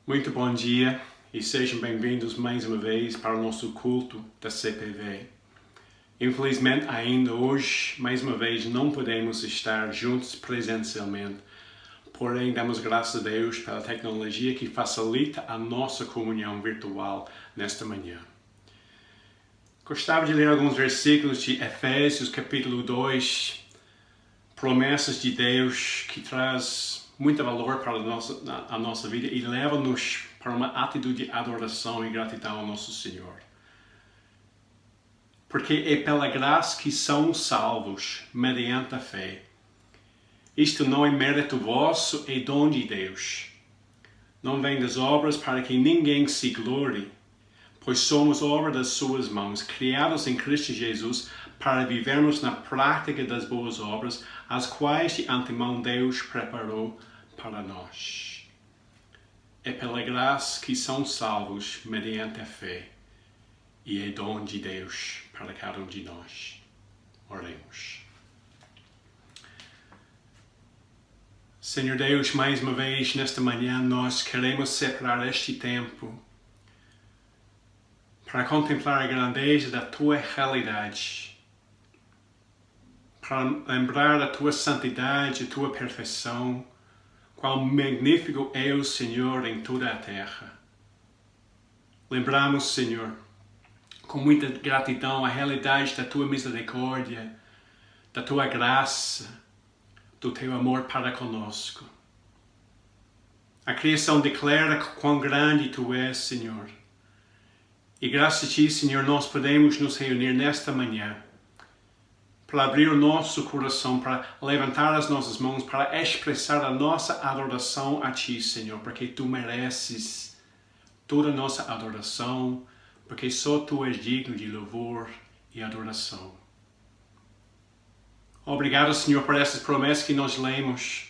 Muito bom dia e sejam bem-vindos mais uma vez para o nosso culto da CPV. Infelizmente, ainda hoje, mais uma vez, não podemos estar juntos presencialmente, porém damos graças a Deus pela tecnologia que facilita a nossa comunhão virtual nesta manhã. Gostava de ler alguns versículos de Efésios capítulo 2, promessas de Deus que traz muito valor para a nossa vida e leva-nos para uma atitude de adoração e gratidão ao nosso Senhor. Porque é pela graça que são salvos, mediante a fé. Isto não é mérito vosso, é dom de Deus. Não vem das obras para que ninguém se glorie, pois somos obra das suas mãos, criados em Cristo Jesus, para vivermos na prática das boas obras, as quais de antemão Deus preparou para nós. É pela graça que são salvos mediante a fé, e é dom de Deus para cada um de nós. Oremos. Senhor Deus, mais uma vez nesta manhã nós queremos separar este tempo para contemplar a grandeza da Tua realidade, para lembrar a Tua santidade, a Tua perfeição, quão magnífico é o Senhor em toda a terra. Lembramos, Senhor, com muita gratidão a realidade da Tua misericórdia, da Tua graça, do Teu amor para conosco. A criação declara quão grande Tu és, Senhor. E graças a Ti, Senhor, nós podemos nos reunir nesta manhã para abrir o nosso coração, para levantar as nossas mãos, para expressar a nossa adoração a Ti, Senhor, porque Tu mereces toda a nossa adoração, porque só Tu és digno de louvor e adoração. Obrigado, Senhor, por essas promessas que nós lemos.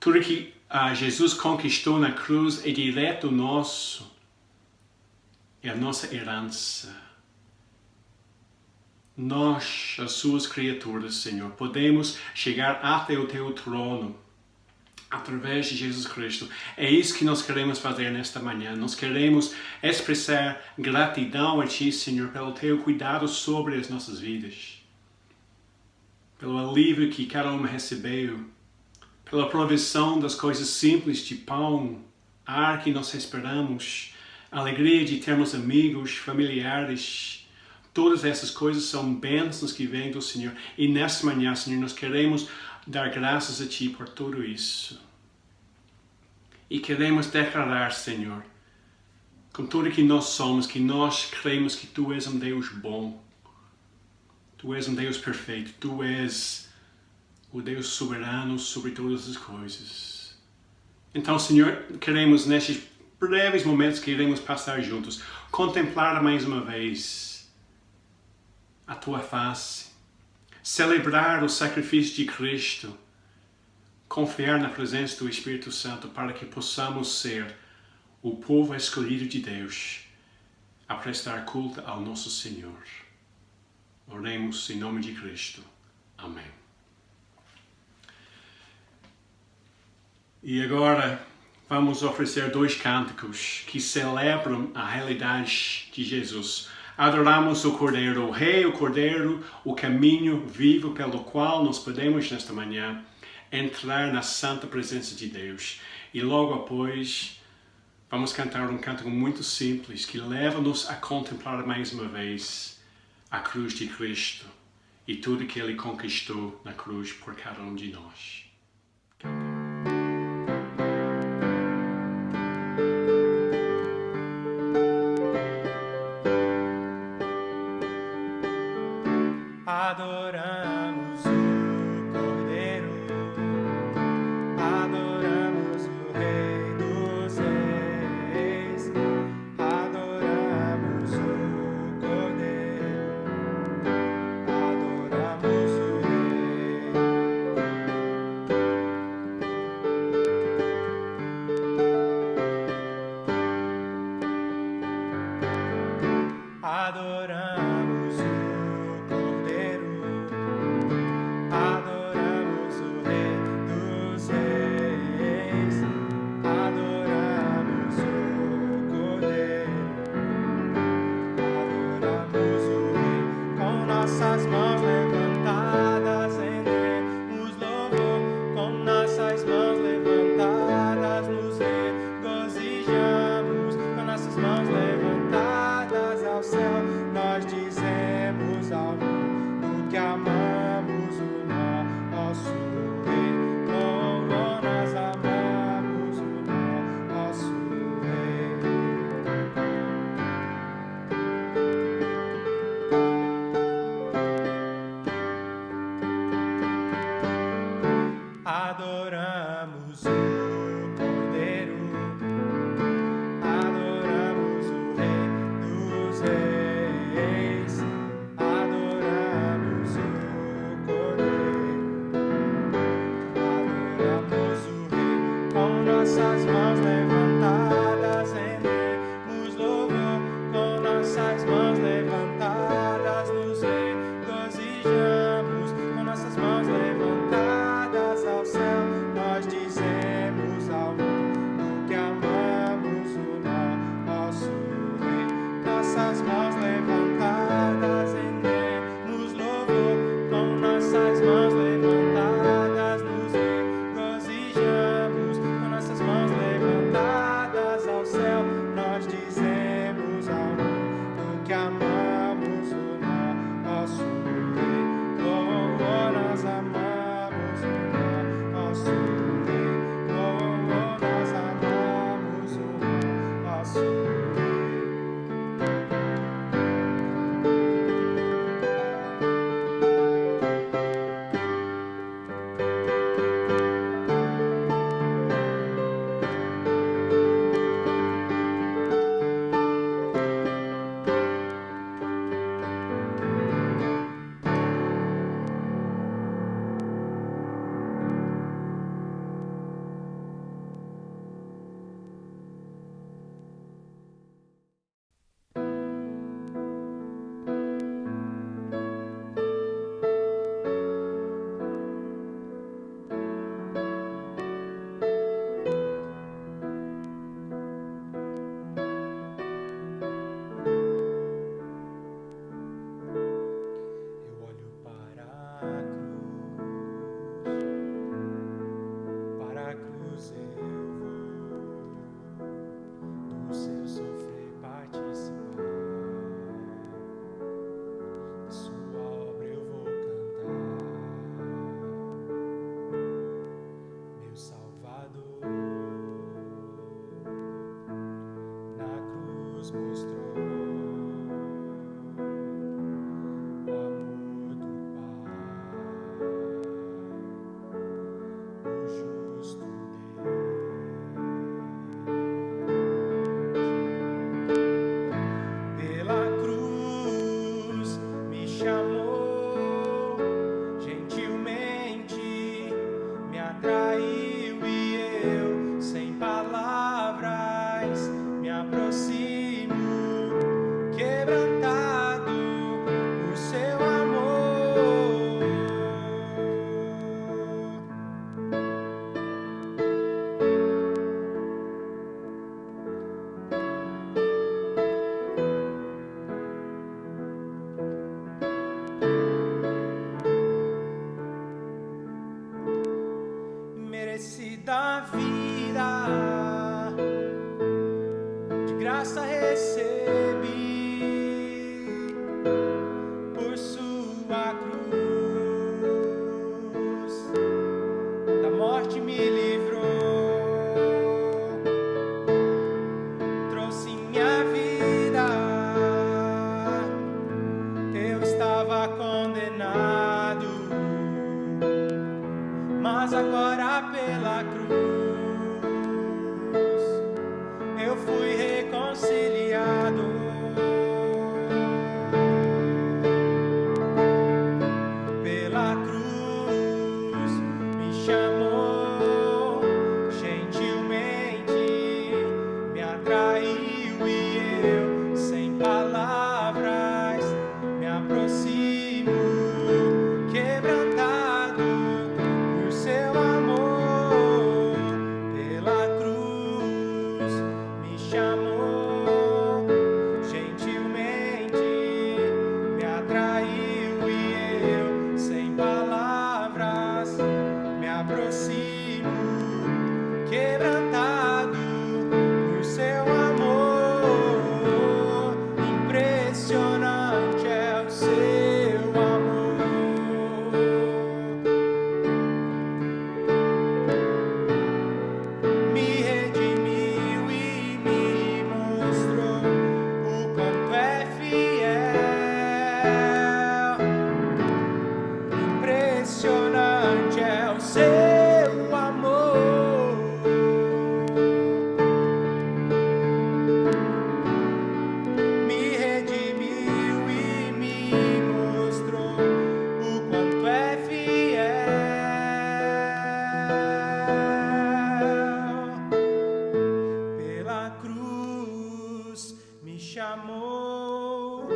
Tudo que Jesus conquistou na cruz é direto nosso, é a nossa herança. Nós, as Suas criaturas, Senhor, podemos chegar até o Teu trono através de Jesus Cristo. É isso que nós queremos fazer nesta manhã. Nós queremos expressar gratidão a Ti, Senhor, pelo Teu cuidado sobre as nossas vidas, pelo alívio que cada um recebeu, pela provisão das coisas simples de pão, ar que nós esperamos, a alegria de termos amigos, familiares. Todas essas coisas são bênçãos que vêm do Senhor. E nesta manhã, Senhor, nós queremos dar graças a Ti por tudo isso. E queremos declarar, Senhor, com tudo que nós somos, que nós cremos que Tu és um Deus bom. Tu és um Deus perfeito. Tu és o Deus soberano sobre todas as coisas. Então, Senhor, queremos nestes breves momentos que iremos passar juntos, contemplar mais uma vez a Tua face, celebrar o sacrifício de Cristo, confiar na presença do Espírito Santo para que possamos ser o povo escolhido de Deus a prestar culto ao nosso Senhor. Oremos em nome de Cristo. Amém. E agora vamos oferecer 2 cânticos que celebram a realidade de Jesus. Adoramos o Cordeiro, o Rei, o Cordeiro, o caminho vivo pelo qual nós podemos, nesta manhã, entrar na santa presença de Deus. E logo após, vamos cantar um cântico muito simples que leva-nos a contemplar mais uma vez a cruz de Cristo e tudo que Ele conquistou na cruz por cada um de nós. Adoramos o Cordeiro, adoramos o Rei dos Reis, adoramos o Cordeiro, adoramos o Rei. Adoramos o Cordeiro, chamou gentilmente, me atraiu e eu, sem palavras, me aproximo, quebrantado por seu amor. Merecida vida, de graça recebi, por sua cruz, da morte me livrou, trouxe minha vida, eu estava condenado, mas agora pela cruz eu fui reconciliado. Pela cruz me chamou gentilmente, me atraiu e eu, sem palavras, me aproximo, quebrantado por seu amor. Pela cruz me chamou gentilmente, me atraiu e eu, sem palavras, me aproximo, quebrantado por seu amor. Impressionante é o seu amor. Me redimiu e me mostrou o quanto é fiel. Impressionante é o seu amor. Me redimiu e me mostrou o quanto é fiel. Pela cruz me chamou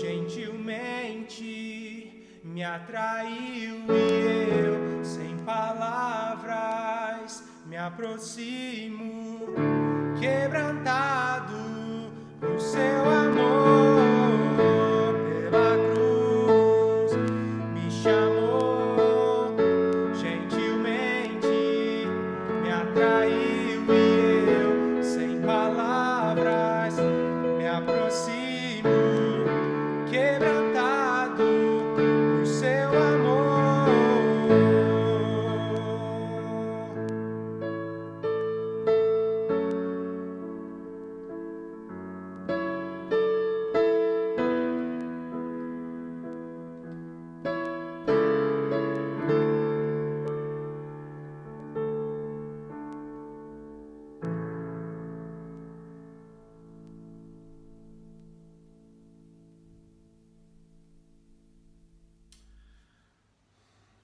gentilmente, me atraiu e eu, sem palavras, me aproximo, quebrantado por seu amor. Pela cruz me chamou gentilmente, me atraiu e eu, sem palavras, me aproximo, quebrantado por seu amor.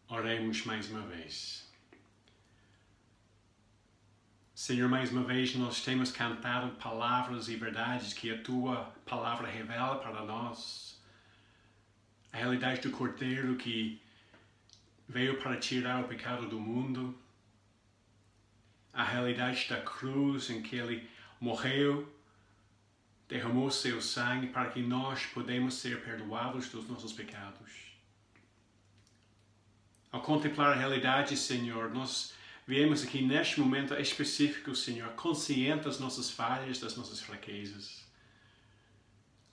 Oremos mais uma vez. Senhor, mais uma vez nós temos cantado palavras e verdades que a Tua palavra revela para nós. A realidade do Cordeiro que veio para tirar o pecado do mundo. A realidade da cruz em que Ele morreu, derramou seu sangue para que nós podemos ser perdoados dos nossos pecados. Ao contemplar a realidade, Senhor, nós viemos aqui neste momento específico, Senhor, consciente das nossas falhas, das nossas fraquezas.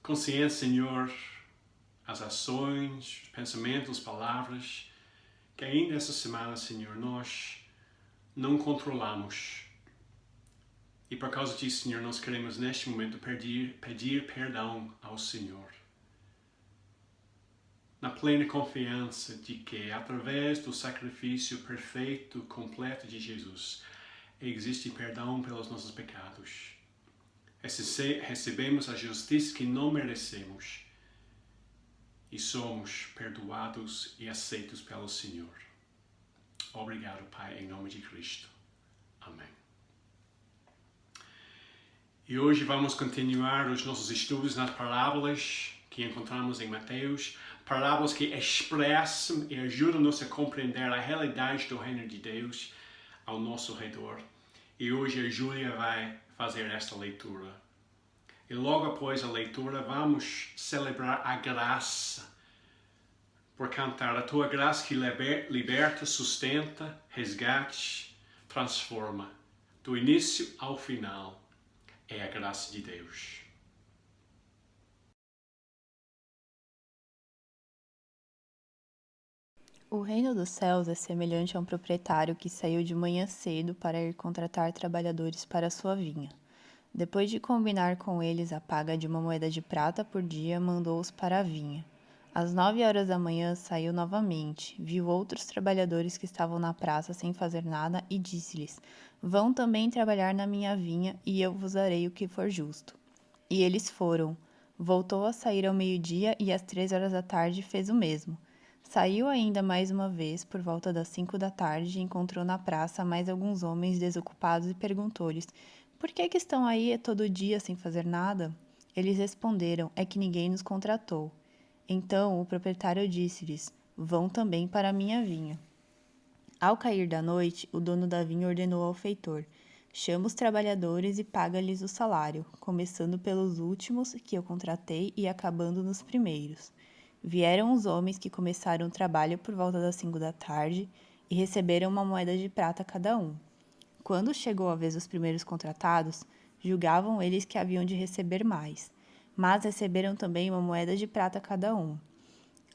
Consciente, Senhor, as ações, os pensamentos, palavras, que ainda essa semana, Senhor, nós não controlamos. E por causa disso, Senhor, nós queremos neste momento pedir perdão ao Senhor. Na plena confiança de que, através do sacrifício perfeito, completo de Jesus, existe perdão pelos nossos pecados. Recebemos a justiça que não merecemos. e somos perdoados e aceitos pelo Senhor. Obrigado, Pai, em nome de Cristo. Amém. E hoje vamos continuar os nossos estudos nas parábolas que encontramos em Mateus, parábolas que expressam e ajudam-nos a compreender a realidade do reino de Deus ao nosso redor. E hoje a Júlia vai fazer esta leitura. E logo após a leitura vamos celebrar a graça, por cantar a tua graça que liberta, sustenta, resgate, transforma. Do início ao final é a graça de Deus. O reino dos céus é semelhante a um proprietário que saiu de manhã cedo para ir contratar trabalhadores para sua vinha. Depois de combinar com eles a paga de uma moeda de prata por dia, mandou-os para a vinha. Às 9 horas da manhã saiu novamente, viu outros trabalhadores que estavam na praça sem fazer nada e disse-lhes: Vão também trabalhar na minha vinha e eu vos darei o que for justo. E eles foram. Voltou a sair ao meio-dia e às 3 horas da tarde fez o mesmo. Saiu ainda mais uma vez, por volta das 5 da tarde, e encontrou na praça mais alguns homens desocupados e perguntou-lhes: Por que estão aí todo dia sem fazer nada? Eles responderam: É que ninguém nos contratou. Então o proprietário disse-lhes: Vão também para a minha vinha. Ao cair da noite, o dono da vinha ordenou ao feitor: Chama os trabalhadores e paga-lhes o salário, começando pelos últimos que eu contratei e acabando nos primeiros. Vieram os homens que começaram o trabalho por volta das 5 da tarde e receberam uma moeda de prata cada um. Quando chegou a vez dos primeiros contratados, julgavam eles que haviam de receber mais, mas receberam também uma moeda de prata cada um.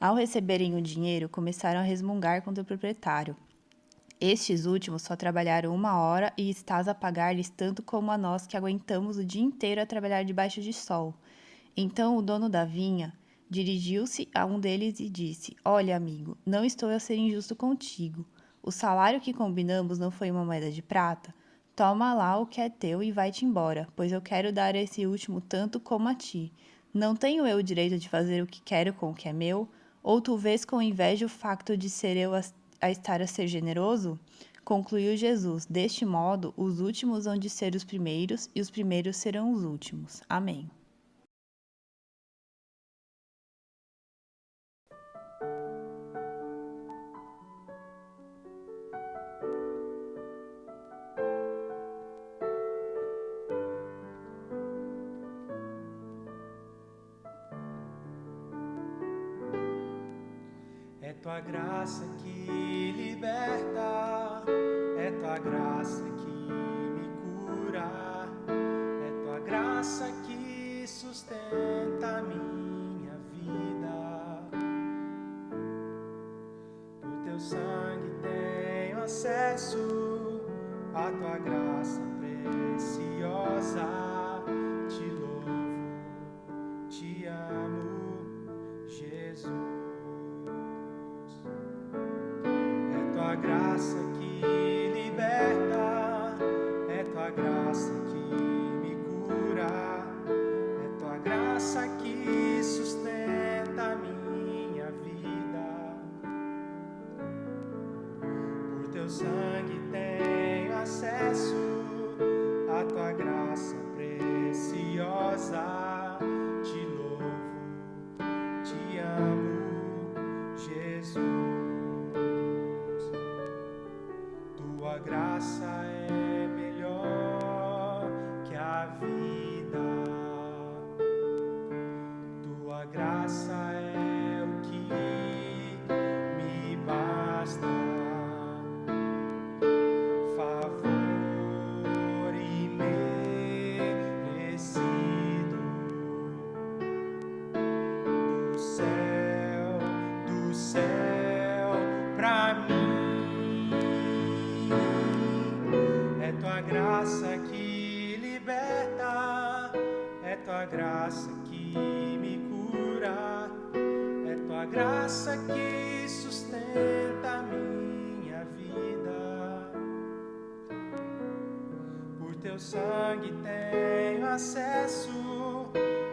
Ao receberem o dinheiro, começaram a resmungar contra o proprietário. Estes últimos só trabalharam 1 hora e estás a pagar-lhes tanto como a nós que aguentamos o dia inteiro a trabalhar debaixo de sol. Então o dono da vinha dirigiu-se a um deles e disse: Olha, amigo, não estou a ser injusto contigo. O salário que combinamos não foi uma moeda de prata? Toma lá o que é teu e vai-te embora, pois eu quero dar a esse último tanto como a ti. Não tenho eu o direito de fazer o que quero com o que é meu? Ou tu vês com inveja o facto de ser eu a estar a ser generoso? Concluiu Jesus: Deste modo, os últimos hão de ser os primeiros e os primeiros serão os últimos. Amém. É tua graça que liberta, é tua graça que me cura, é tua graça que sustenta a minha vida. Por teu sangue tenho acesso à tua graça preciosa. Te louvo, te amo, Jesus. É tua graça que liberta, é tua graça que me cura, é tua graça que sustenta a minha vida. Por teu sangue tenho acesso à tua graça preciosa. Te louvo, te amo, Jesus. Tua graça é melhor que a vida. Tua graça é o que me basta. Favor imerecido do céu pra mim. É tua graça que liberta, é tua graça que me cura, é tua graça que sustenta a minha vida. Por teu sangue tenho acesso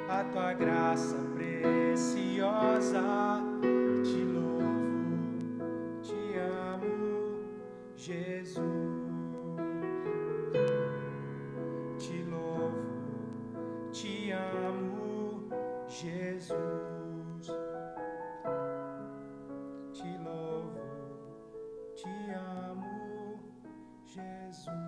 à tua graça preciosa. preciosa. Te louvo, te amo, Jesus. Te louvo, te amo, Jesus. Te louvo, te amo, Jesus.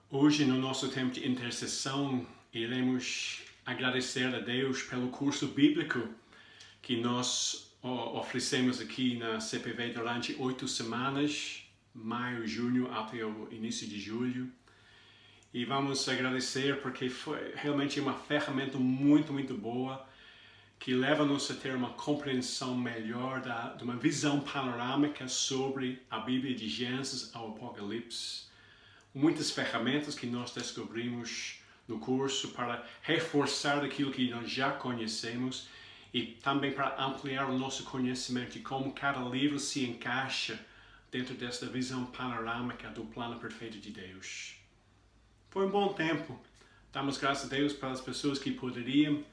Hoje, no nosso tempo de intercessão, iremos agradecer a Deus pelo curso bíblico que nós oferecemos aqui na CPV durante 8 semanas, maio, junho até o início de julho. E vamos agradecer porque foi realmente uma ferramenta muito boa que leva-nos a ter uma compreensão melhor de uma visão panorâmica sobre a Bíblia de Gênesis ao Apocalipse. Muitas ferramentas que nós descobrimos no curso para reforçar aquilo que nós já conhecemos e também para ampliar o nosso conhecimento de como cada livro se encaixa dentro desta visão panorâmica do plano perfeito de Deus. Foi um bom tempo. Damos graças a Deus pelas pessoas que poderiam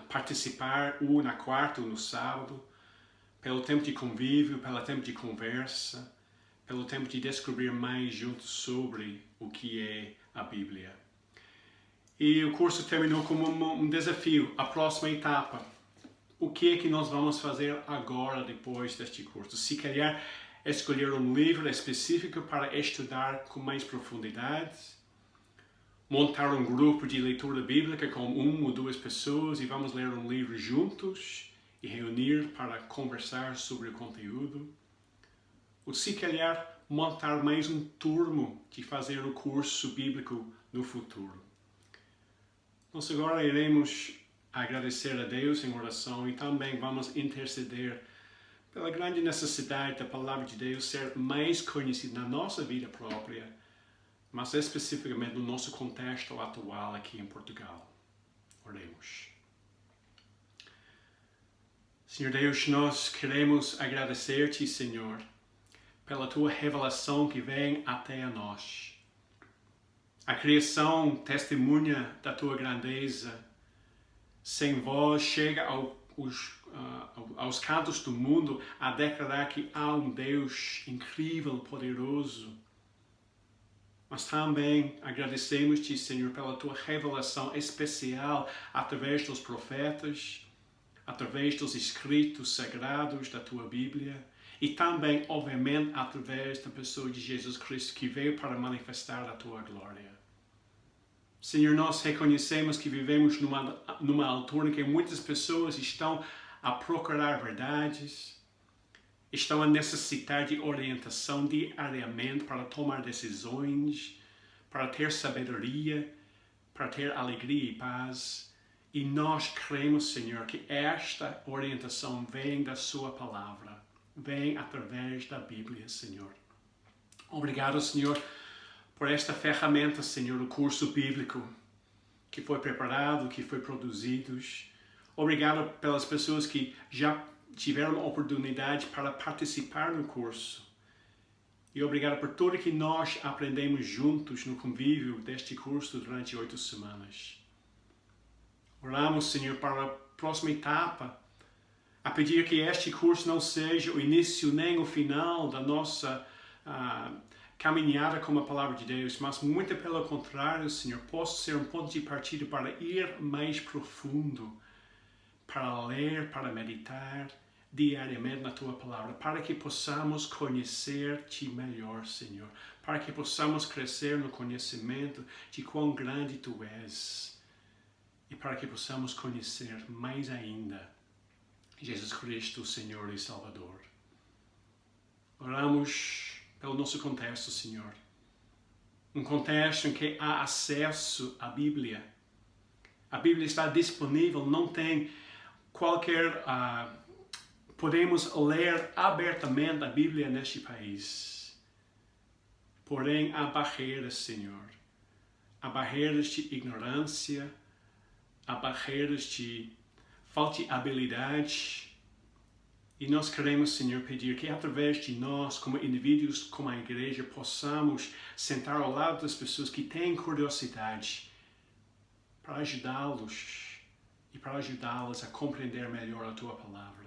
participar ou na quarta ou no sábado, pelo tempo de convívio, pelo tempo de conversa, pelo tempo de descobrir mais juntos sobre o que é a Bíblia. E o curso terminou como um desafio, a próxima etapa. O que é que nós vamos fazer agora, depois deste curso? Se calhar escolher um livro específico para estudar com mais profundidade, montar um grupo de leitura bíblica com 1 ou 2 pessoas e vamos ler um livro juntos e reunir para conversar sobre o conteúdo. Ou se calhar montar mais um turno de fazer o curso bíblico no futuro. Nós agora iremos agradecer a Deus em oração e também vamos interceder pela grande necessidade da palavra de Deus ser mais conhecida na nossa vida própria, mas especificamente no nosso contexto atual aqui em Portugal. Oremos. Senhor Deus, nós queremos agradecer-te, Senhor, pela tua revelação que vem até a nós. A criação testemunha da tua grandeza. Sem voz chega aos cantos do mundo a declarar que há um Deus incrível, poderoso. Mas também agradecemos-te, Senhor, pela tua revelação especial através dos profetas, através dos escritos sagrados da tua Bíblia e também, obviamente, através da pessoa de Jesus Cristo que veio para manifestar a tua glória. Senhor, nós reconhecemos que vivemos numa altura em que muitas pessoas estão a procurar verdades, estão a necessitar de orientação diariamente para tomar decisões, para ter sabedoria, para ter alegria e paz. E nós cremos, Senhor, que esta orientação vem da sua palavra, vem através da Bíblia, Senhor. Obrigado, Senhor, por esta ferramenta, Senhor, o curso bíblico que foi preparado, que foi produzido. Obrigado pelas pessoas que já tiveram a oportunidade para participar no curso. E obrigado por tudo que nós aprendemos juntos no convívio deste curso durante 8 semanas. Oramos, Senhor, para a próxima etapa, a pedir que este curso não seja o início nem o final da nossa caminhada com a palavra de Deus, mas muito pelo contrário, Senhor, possa ser um ponto de partida para ir mais profundo, para ler, para meditar diariamente na Tua Palavra, para que possamos conhecer-Te melhor, Senhor, para que possamos crescer no conhecimento de quão grande Tu és e para que possamos conhecer mais ainda Jesus Cristo, Senhor e Salvador. Oramos pelo nosso contexto, Senhor, um contexto em que há acesso à Bíblia. A Bíblia está disponível, não tem qualquer... podemos ler abertamente a Bíblia neste país. Porém, há barreiras, Senhor. Há barreiras de ignorância, há barreiras de falta de habilidade, E nós queremos, Senhor, pedir que através de nós, como indivíduos, como a igreja, possamos sentar ao lado das pessoas que têm curiosidade para ajudá-los e para ajudá-las a compreender melhor a Tua Palavra.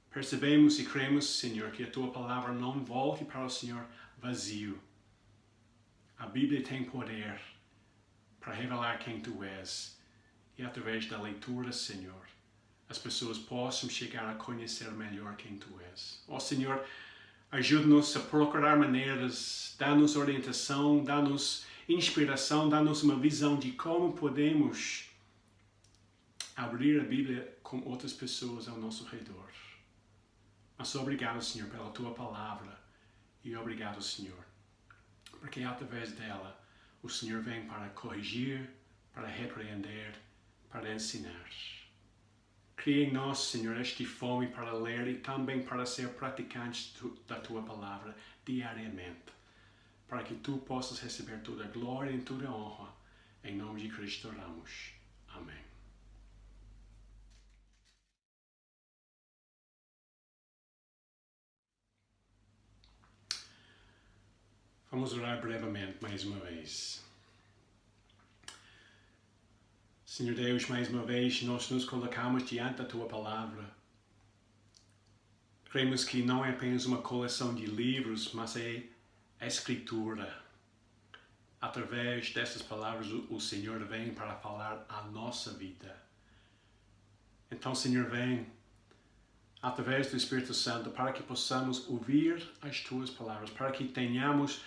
Percebemos e cremos, Senhor, que a Tua Palavra não volte para o Senhor vazio. A Bíblia tem poder para revelar quem Tu és. E através da leitura, Senhor, as pessoas possam chegar a conhecer melhor quem Tu és. Ó Senhor, ajude-nos a procurar maneiras, dá-nos orientação, dá-nos inspiração, dá-nos uma visão de como podemos abrir a Bíblia com outras pessoas ao nosso redor. Mas obrigado, Senhor, pela Tua Palavra. E obrigado, Senhor, porque através dela o Senhor vem para corrigir, para repreender, para ensinar. Cria em nós, Senhor, esta fome para ler e também para ser praticantes da Tua Palavra diariamente, para que Tu possas receber toda a glória e toda a honra. Em nome de Cristo oramos. Amém. Vamos orar brevemente mais uma vez. Senhor Deus, mais uma vez nós nos colocamos diante da Tua Palavra. Cremos que não é apenas uma coleção de livros, mas é a Escritura. Através dessas palavras o Senhor vem para falar a nossa vida. Então, Senhor, vem através do Espírito Santo para que possamos ouvir as Tuas palavras, para que tenhamos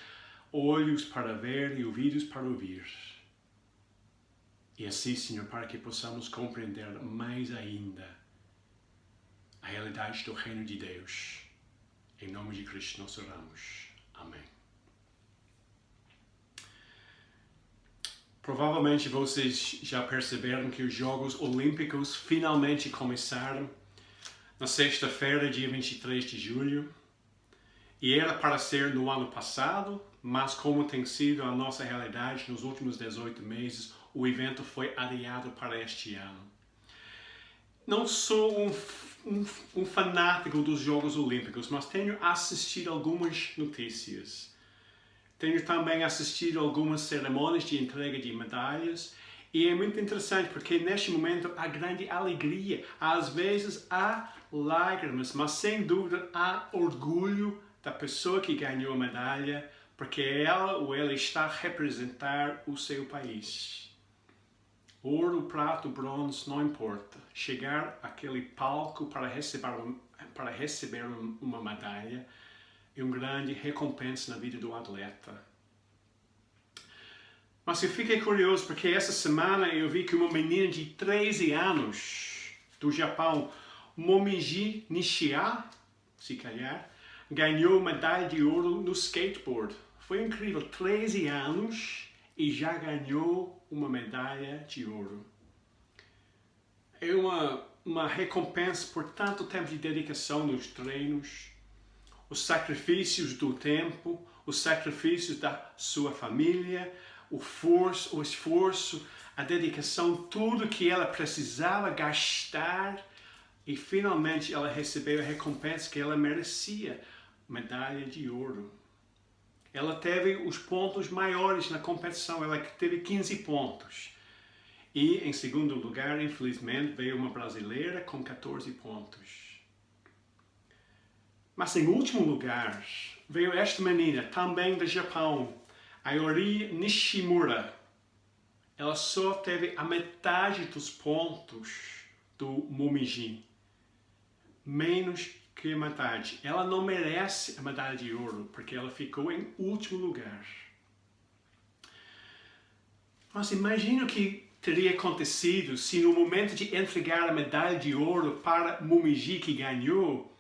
olhos para ver e ouvidos para ouvir. E assim, Senhor, para que possamos compreender mais ainda a realidade do reino de Deus. Em nome de Cristo nós oramos. Amém. Provavelmente vocês já perceberam que os Jogos Olímpicos finalmente começaram na sexta-feira, dia 23 de julho. E era para ser no ano passado, mas como tem sido a nossa realidade nos últimos 18 meses, o evento foi adiado para este ano. Não sou um fanático dos Jogos Olímpicos, mas tenho assistido algumas notícias. Tenho também assistido algumas cerimônias de entrega de medalhas. E é muito interessante porque neste momento há grande alegria. Às vezes há lágrimas, mas sem dúvida há orgulho da pessoa que ganhou a medalha, porque ela ou ele está a representar o seu país. Ouro, prata, bronze, não importa. Chegar àquele palco para receber uma medalha é uma grande recompensa na vida do atleta. Mas eu fiquei curioso porque essa semana eu vi que uma menina de 13 anos do Japão, Momiji Nishia, se calhar, ganhou medalha de ouro no skateboard. Foi incrível, 13 anos e já ganhou uma medalha de ouro. É uma recompensa por tanto tempo de dedicação nos treinos, os sacrifícios do tempo, os sacrifícios da sua família, o esforço, a dedicação, tudo que ela precisava gastar, e finalmente ela recebeu a recompensa que ela merecia, medalha de ouro. Ela teve os pontos maiores na competição, ela teve 15 pontos. E em segundo lugar, infelizmente, veio uma brasileira com 14 pontos. Mas em último lugar, veio esta menina, também do Japão, Ayori Nishimura. Ela só teve a metade dos pontos do Momiji. Menos que a metade. Ela não merece a medalha de ouro, porque ela ficou em último lugar. Mas imagina o que teria acontecido se no momento de entregar a medalha de ouro para Momiji, que ganhou,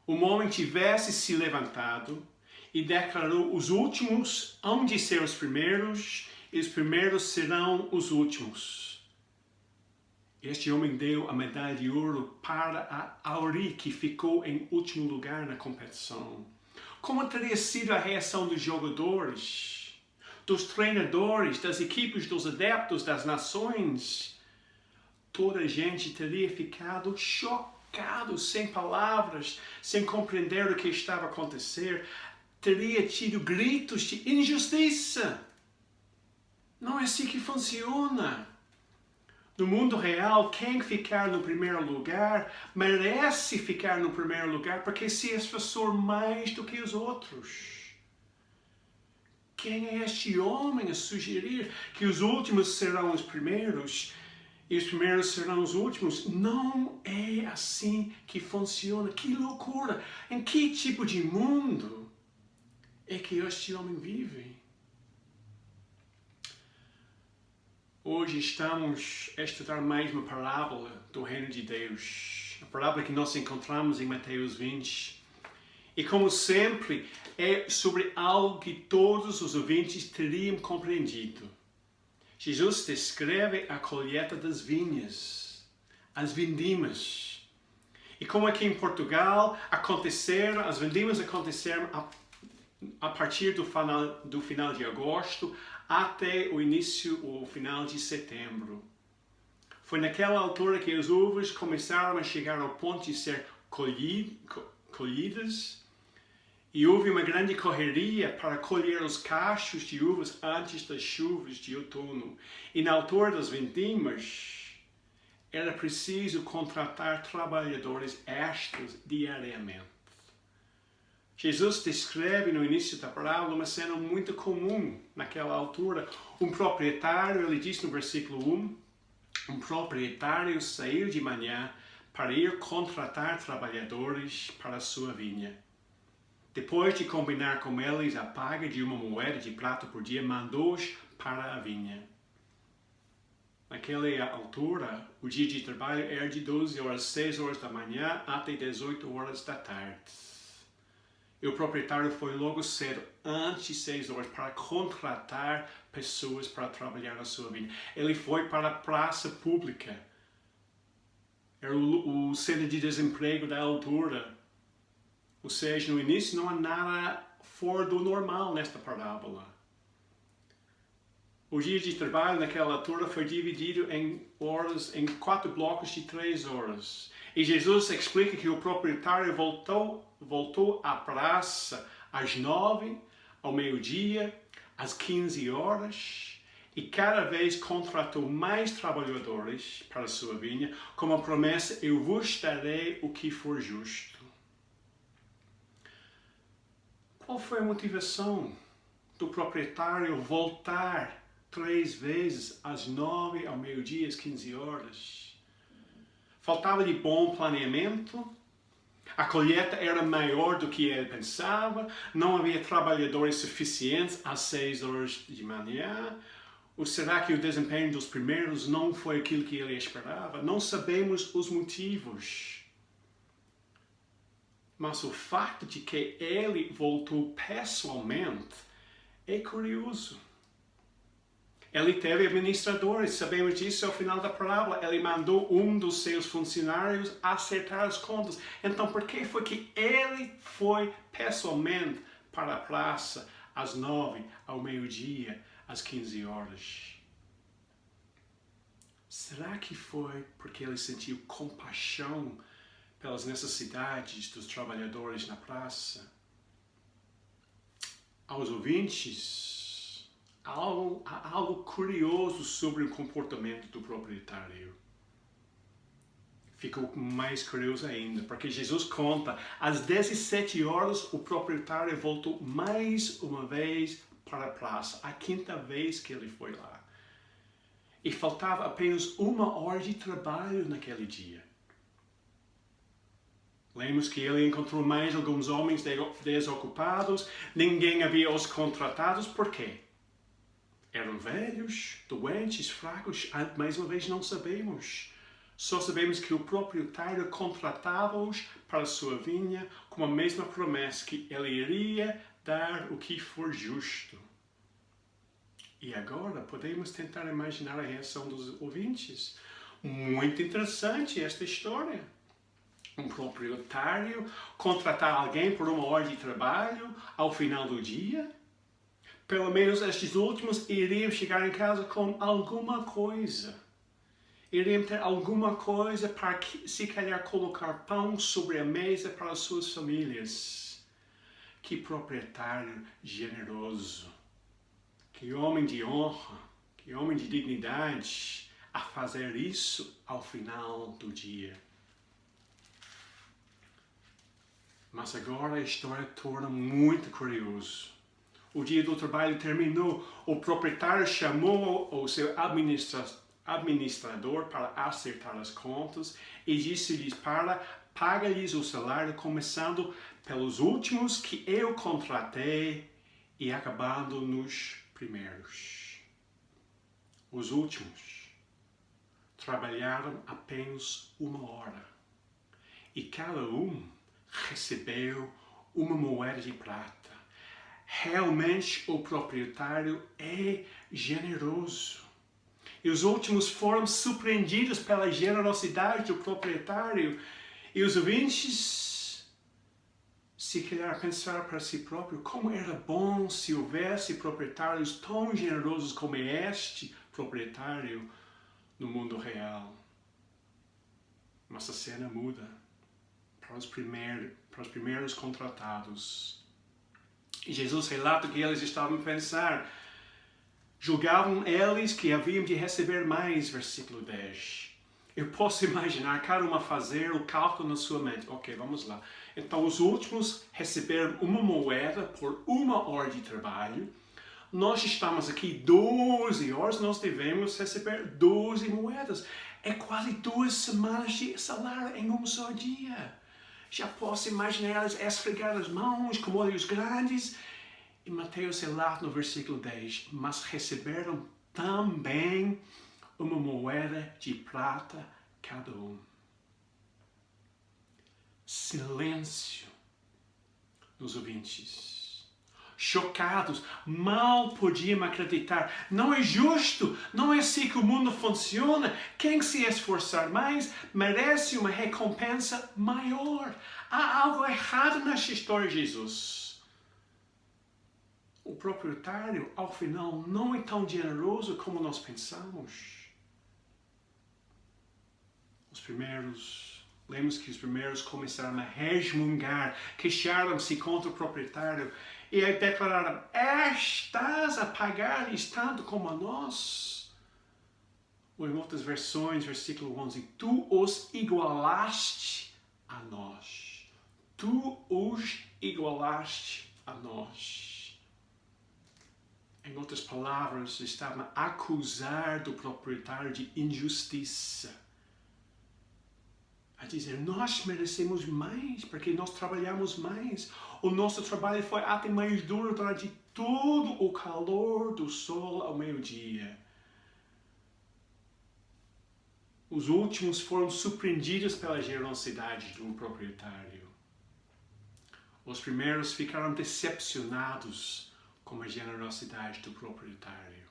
o homem tivesse se levantado e declarou: os últimos hão de ser os primeiros e os primeiros serão os últimos. Este homem deu a medalha de ouro para a Aori, que ficou em último lugar na competição. Como teria sido a reação dos jogadores, dos treinadores, das equipes, dos adeptos, das nações? Toda a gente teria ficado chocada ficado sem palavras, sem compreender o que estava a acontecer. Teria tido gritos de injustiça. Não é assim que funciona. No mundo real, quem ficar no primeiro lugar merece ficar no primeiro lugar porque se esforçou mais do que os outros. Quem é este homem a sugerir que os últimos serão os primeiros e os primeiros serão os últimos? Não é assim que funciona. Que loucura! Em que tipo de mundo é que este homem vive? Hoje estamos a estudar mais uma parábola do Reino de Deus. A parábola que nós encontramos em Mateus 20. E como sempre, é sobre algo que todos os ouvintes teriam compreendido. Jesus descreve a colheita das vinhas, as vindimas. E como aqui em Portugal as vindimas aconteceram a partir do final de agosto até o final de setembro. Foi naquela altura que as uvas começaram a chegar ao ponto de ser colhidas e houve uma grande correria para colher os cachos de uvas antes das chuvas de outono. E na altura das vindimas era preciso contratar trabalhadores extras diariamente. Jesus descreve no início da parábola uma cena muito comum naquela altura. Um proprietário, ele diz no versículo 1, um proprietário saiu de manhã para ir contratar trabalhadores para a sua vinha. Depois de combinar com eles a paga de uma moeda de prata por dia, mandou-os para a vinha. Naquela altura, o dia de trabalho era de 12 horas, 6 horas da manhã até 18 horas da tarde. E o proprietário foi logo cedo, antes de 6 horas, para contratar pessoas para trabalhar na sua vinha. Ele foi para a praça pública. Era o centro de desemprego da altura. Ou seja, no início não há nada fora do normal nesta parábola. O dia de trabalho naquela altura foi dividido em 4 blocos de 3 horas. E Jesus explica que o proprietário voltou à praça às 9, ao meio-dia, às 15 horas, e cada vez contratou mais trabalhadores para a sua vinha, com a promessa: eu vos darei o que for justo. Qual foi a motivação do proprietário voltar 3 vezes às 9, ao meio-dia, às 15 horas? Faltava de bom planeamento? A colheita era maior do que ele pensava? Não havia trabalhadores suficientes às 6 horas de manhã? Ou será que o desempenho dos primeiros não foi aquilo que ele esperava? Não sabemos os motivos. Mas o fato de que ele voltou pessoalmente é curioso. Ele teve administradores, sabemos disso ao final da parábola. Ele mandou um dos seus funcionários acertar as contas. Então, por que foi que ele foi pessoalmente para a praça às 9, ao meio-dia, às 15 horas? Será que foi porque ele sentiu compaixão pelas necessidades dos trabalhadores na praça? Aos ouvintes, há algo curioso sobre o comportamento do proprietário. Ficou mais curioso ainda, porque Jesus conta, às 17 horas o proprietário voltou mais uma vez para a praça, a 5ª vez que ele foi lá. E faltava apenas 1 hora de trabalho naquele dia. Lemos que ele encontrou mais alguns homens desocupados, ninguém havia os contratados. Por quê? Eram velhos, doentes, fracos? Mais uma vez não sabemos. Só sabemos que o proprietário contratava-os para a sua vinha com a mesma promessa, que ele iria dar o que for justo. E agora podemos tentar imaginar a reação dos ouvintes. Muito interessante esta história. Um proprietário contratar alguém por 1 hora de trabalho ao final do dia? Pelo menos estes últimos iriam chegar em casa com alguma coisa. iriam ter alguma coisa para se calhar colocar pão sobre a mesa para as suas famílias. Que proprietário generoso, que homem de honra, que homem de dignidade a fazer isso ao final do dia. Mas agora a história torna muito curioso. O dia do trabalho terminou, o proprietário chamou o seu administrador para acertar as contas e disse-lhes para pagar-lhes o salário, começando pelos últimos que eu contratei e acabando nos primeiros. Os últimos trabalharam apenas 1 hora e cada um recebeu uma moeda de prata. Realmente o proprietário é generoso. E os últimos foram surpreendidos pela generosidade do proprietário. E os ouvintes, se calhar, pensaram para si próprio como era bom se houvesse proprietários tão generosos como este proprietário no mundo real. Mas a cena muda para os primeiros contratados. E Jesus relata que eles estavam a pensar, julgavam eles que haviam de receber mais, versículo 10. Eu posso imaginar cada um a fazer o cálculo na sua mente. Ok, vamos lá. Então os últimos receberam uma moeda por 1 hora de trabalho. Nós estamos aqui 12 horas, nós devemos receber 12 moedas. É quase 2 semanas de salário em um só dia. Já posso imaginar eles esfregar as mãos com olhos grandes. E Mateus relata no versículo 10, mas receberam também uma moeda de prata cada um. Silêncio nos ouvintes. Chocados, mal podiam acreditar. Não é justo, não é assim que o mundo funciona. Quem se esforçar mais merece uma recompensa maior. Há algo errado nesta história de Jesus. O proprietário, ao final, não é tão generoso como nós pensamos. Lemos que os primeiros começaram a resmungar, queixaram-se contra o proprietário e declararam, estás a pagar-lhes tanto como a nós? Ou em outras versões, versículo 11, tu os igualaste a nós. Tu os igualaste a nós. Em outras palavras, estavam a acusar do proprietário de injustiça. A dizer, nós merecemos mais, porque nós trabalhamos mais. O nosso trabalho foi até mais duro durante todo o calor do sol ao meio-dia. Os últimos foram surpreendidos pela generosidade do proprietário. Os primeiros ficaram decepcionados com a generosidade do proprietário.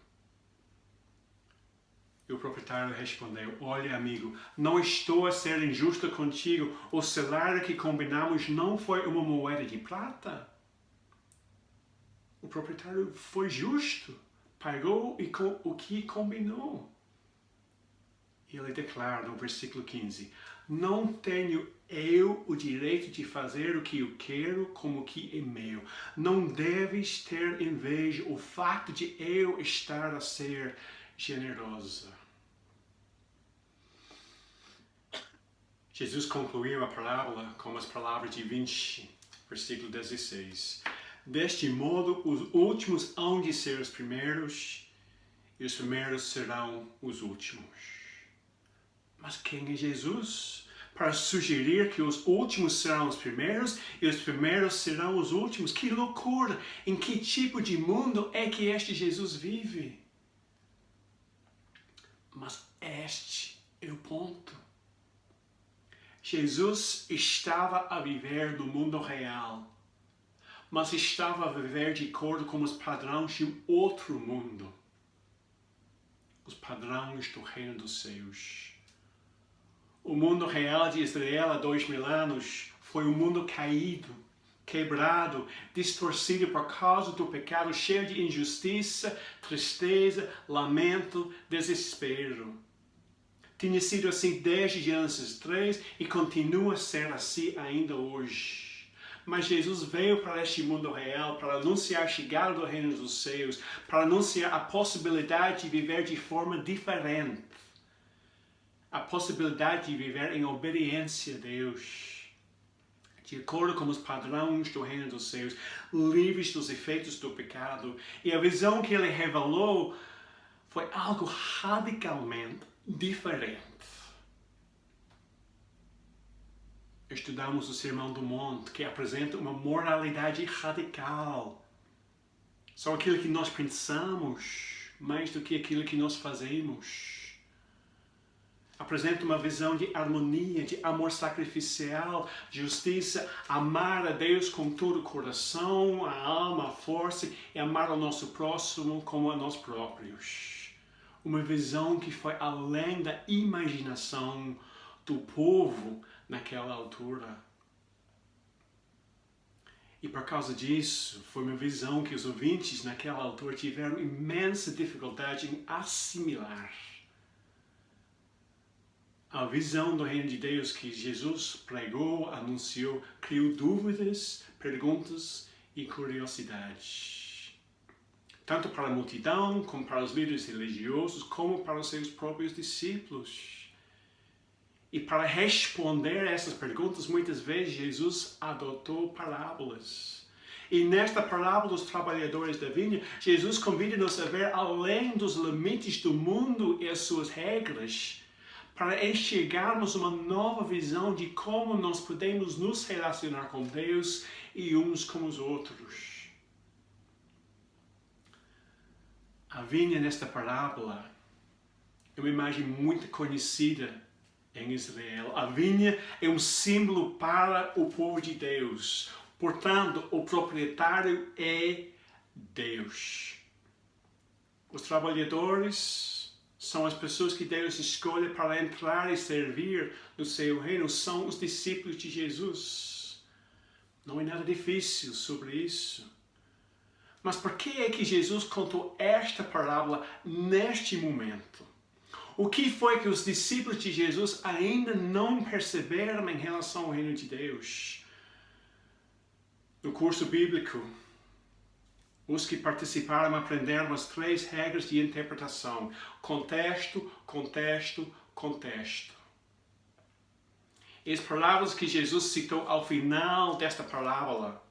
E o proprietário respondeu, olha amigo, não estou a ser injusto contigo, o salário que combinamos não foi uma moeda de prata. O proprietário foi justo, pagou o que combinou. E ele declara no versículo 15, não tenho eu o direito de fazer o que eu quero como o que é meu. Não deves ter inveja o fato de eu estar a ser generosa. Jesus concluiu a parábola com as palavras de 20, versículo 16. Deste modo, os últimos hão de ser os primeiros, e os primeiros serão os últimos. Mas quem é Jesus? Para sugerir que os últimos serão os primeiros, e os primeiros serão os últimos? Que loucura! Em que tipo de mundo é que este Jesus vive? Mas este é o ponto. Jesus estava a viver no mundo real, mas estava a viver de acordo com os padrões de um outro mundo. Os padrões do reino dos céus. O mundo real de Israel há 2000 anos foi um mundo caído, quebrado, distorcido por causa do pecado, cheio de injustiça, tristeza, lamento, desespero. Tinha sido assim desde Gênesis 3 e continua a ser assim ainda hoje. Mas Jesus veio para este mundo real para anunciar a chegada do reino dos céus, para anunciar a possibilidade de viver de forma diferente. A possibilidade de viver em obediência a Deus, de acordo com os padrões do reino dos céus, livres dos efeitos do pecado. E a visão que ele revelou foi algo radicalmente diferente. Estudamos o Sermão do Monte, que apresenta uma moralidade radical. Só aquilo que nós pensamos, mais do que aquilo que nós fazemos. Apresenta uma visão de harmonia, de amor sacrificial, justiça, amar a Deus com todo o coração, a alma, a força, e amar o nosso próximo como a nós próprios. Uma visão que foi além da imaginação do povo naquela altura. E por causa disso, foi uma visão que os ouvintes naquela altura tiveram imensa dificuldade em assimilar. A visão do reino de Deus que Jesus pregou, anunciou, criou dúvidas, perguntas e curiosidades. Tanto para a multidão, como para os líderes religiosos, como para os seus próprios discípulos. E para responder a essas perguntas, muitas vezes Jesus adotou parábolas. E nesta parábola dos trabalhadores da vinha, Jesus convida-nos a ver além dos limites do mundo e as suas regras, para enxergarmos uma nova visão de como nós podemos nos relacionar com Deus e uns com os outros. A vinha nesta parábola é uma imagem muito conhecida em Israel. A vinha é um símbolo para o povo de Deus. Portanto, o proprietário é Deus. Os trabalhadores são as pessoas que Deus escolhe para entrar e servir no seu reino. São os discípulos de Jesus. Não é nada difícil sobre isso. Mas por que é que Jesus contou esta parábola neste momento? O que foi que os discípulos de Jesus ainda não perceberam em relação ao reino de Deus? No curso bíblico, os que participaram aprenderam as 3 regras de interpretação: contexto, contexto, contexto. E as palavras que Jesus citou ao final desta parábola,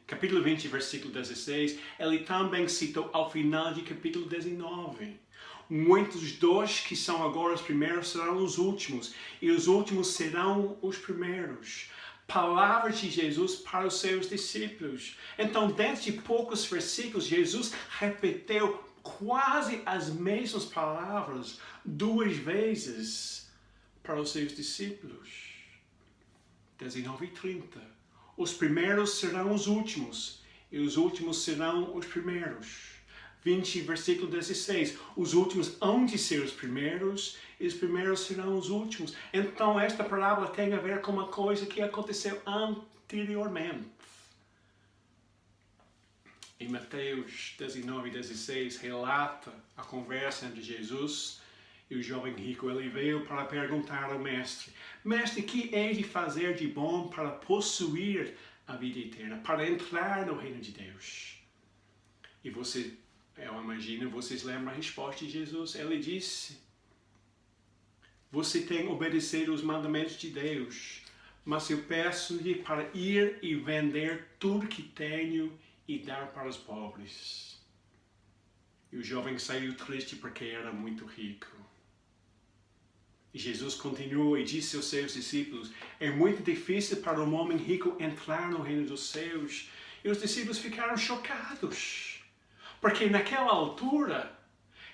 capítulo 20, versículo 16, ele também citou ao final de capítulo 19. Muitos dos que são agora os primeiros serão os últimos, e os últimos serão os primeiros. Palavras de Jesus para os seus discípulos. Então, dentro de poucos versículos, Jesus repetiu quase as mesmas palavras 2 vezes para os seus discípulos. 19 e 30. Os primeiros serão os últimos, e os últimos serão os primeiros. 20, versículo 16. Os últimos hão de ser os primeiros, e os primeiros serão os últimos. Então, esta parábola tem a ver com uma coisa que aconteceu anteriormente. Em Mateus 19 e 16, relata a conversa entre Jesus e o jovem rico. Ele veio para perguntar ao mestre: Mestre, que hei de fazer de bom para possuir a vida eterna, para entrar no reino de Deus? E eu imagino, vocês lembram a resposta de Jesus. Ele disse: você tem obedecido os mandamentos de Deus, mas eu peço-lhe para ir e vender tudo que tenho e dar para os pobres. E o jovem saiu triste porque era muito rico. E Jesus continuou e disse aos seus discípulos: é muito difícil para um homem rico entrar no reino dos céus. E os discípulos ficaram chocados, porque naquela altura,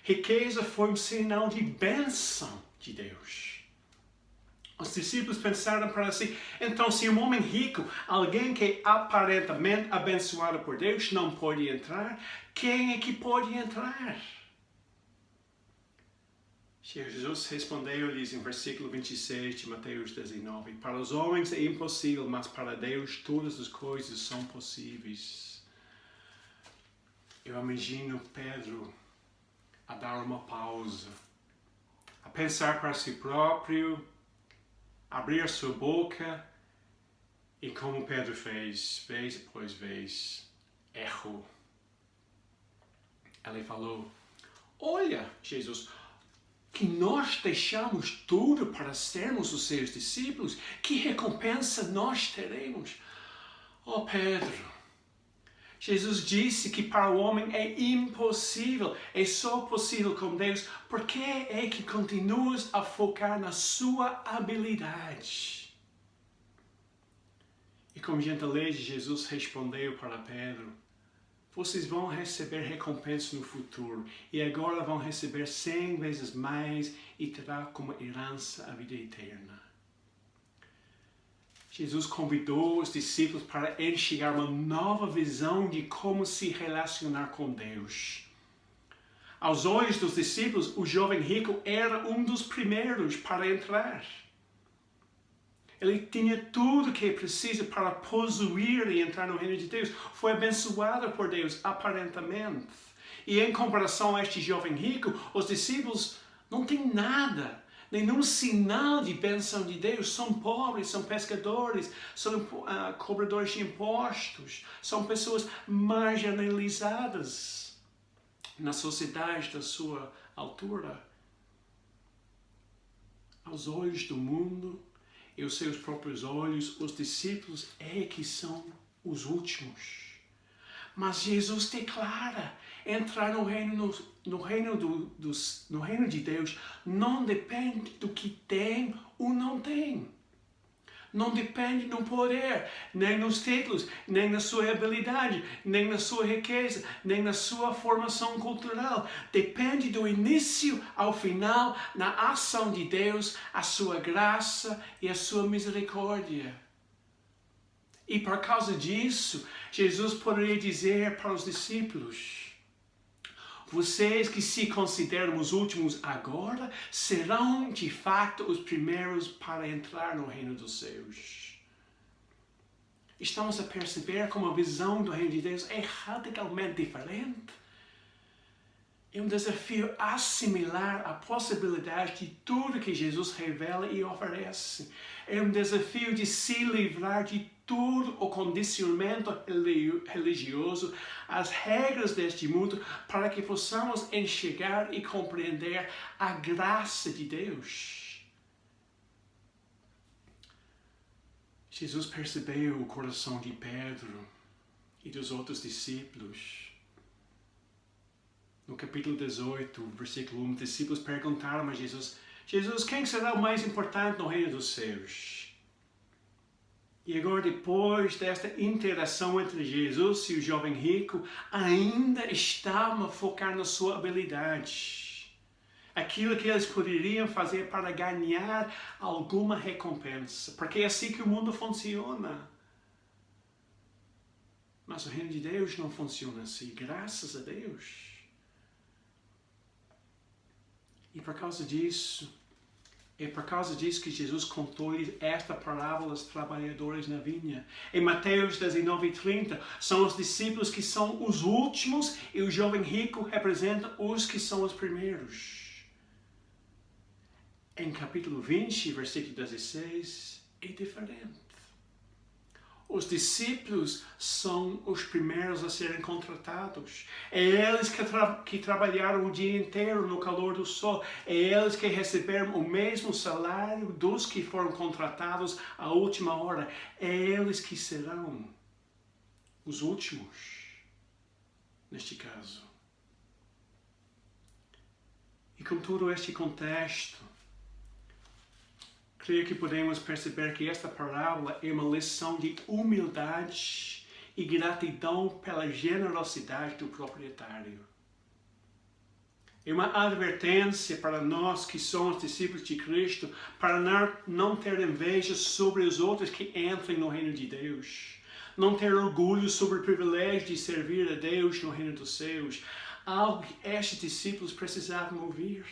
riqueza foi um sinal de bênção de Deus. Os discípulos pensaram para si: então, se um homem rico, alguém que é aparentemente abençoado por Deus, não pode entrar, quem é que pode entrar? Jesus respondeu-lhes em versículo 26 de Mateus 19: para os homens é impossível, mas para Deus todas as coisas são possíveis. Eu imagino Pedro a dar uma pausa, a pensar para si próprio, abrir sua boca e, como Pedro fez, vez após vez, errou. Ele falou: olha, Jesus, que nós deixamos tudo para sermos os seus discípulos, que recompensa nós teremos? Oh, Pedro, Jesus disse que para o homem é impossível, é só possível com Deus. Por que é que continuas a focar na sua habilidade? E com gentileza, Jesus respondeu para Pedro: vocês vão receber recompensa no futuro, e agora vão receber 100 vezes mais e terá como herança a vida eterna. Jesus convidou os discípulos para enxergar uma nova visão de como se relacionar com Deus. Aos olhos dos discípulos, o jovem rico era um dos primeiros para entrar. Ele tinha tudo que precisa para possuir e entrar no reino de Deus. Foi abençoado por Deus, aparentemente. E em comparação a este jovem rico, os discípulos não têm nada, nenhum sinal de bênção de Deus. São pobres, são pescadores, são cobradores de impostos, são pessoas marginalizadas na sociedade da sua altura. Aos olhos do mundo e os seus próprios olhos, os discípulos é que são os últimos. Mas Jesus declara: entrar no reino de Deus não depende do que tem ou não tem. Não depende do poder, nem nos títulos, nem na sua habilidade, nem na sua riqueza, nem na sua formação cultural. Depende do início ao final, na ação de Deus, a sua graça e a sua misericórdia. E por causa disso, Jesus poderia dizer para os discípulos: vocês que se consideram os últimos agora, serão de fato os primeiros para entrar no reino dos céus. Estamos a perceber como a visão do reino de Deus é radicalmente diferente. É um desafio assimilar a possibilidade de tudo que Jesus revela e oferece. É um desafio de se livrar de todo o condicionamento religioso, as regras deste mundo, para que possamos enxergar e compreender a graça de Deus. Jesus percebeu o coração de Pedro e dos outros discípulos. No capítulo 18, versículo 1, os discípulos perguntaram a Jesus: Jesus, quem será o mais importante no reino dos céus? E agora, depois desta interação entre Jesus e o jovem rico, ainda estavam a focar na sua habilidade. Aquilo que eles poderiam fazer para ganhar alguma recompensa. Porque é assim que o mundo funciona. Mas o reino de Deus não funciona assim, graças a Deus. E por causa disso, que Jesus contou-lhes esta parábola aos trabalhadores na vinha. Em Mateus 19:30, são os discípulos que são os últimos e o jovem rico representa os que são os primeiros. Em capítulo 20, versículo 16, é diferente. Os discípulos são os primeiros a serem contratados. É eles que trabalharam o dia inteiro no calor do sol. É eles que receberam o mesmo salário dos que foram contratados à última hora. É eles que serão os últimos, neste caso. E com todo este contexto, creio que podemos perceber que esta parábola é uma lição de humildade e gratidão pela generosidade do proprietário. É uma advertência para nós que somos discípulos de Cristo, para não ter inveja sobre os outros que entrem no reino de Deus. Não ter orgulho sobre o privilégio de servir a Deus no reino dos céus. Algo que estes discípulos precisavam ouvir.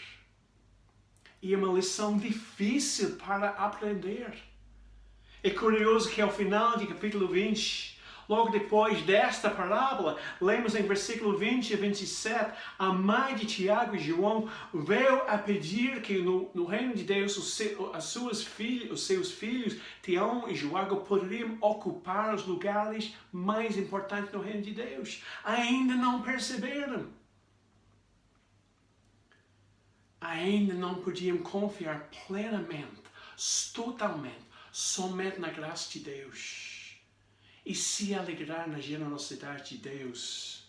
E é uma lição difícil para aprender. É curioso que ao final de capítulo 20, Logo depois desta parábola, lemos em versículo 20 e 27, a mãe de Tiago e João veio a pedir que no reino de Deus os seus filhos, Tiago e João, poderiam ocupar os lugares mais importantes no reino de Deus. Ainda não perceberam. Ainda não podiam confiar plenamente, totalmente, somente na graça de Deus e se alegrar na generosidade de Deus.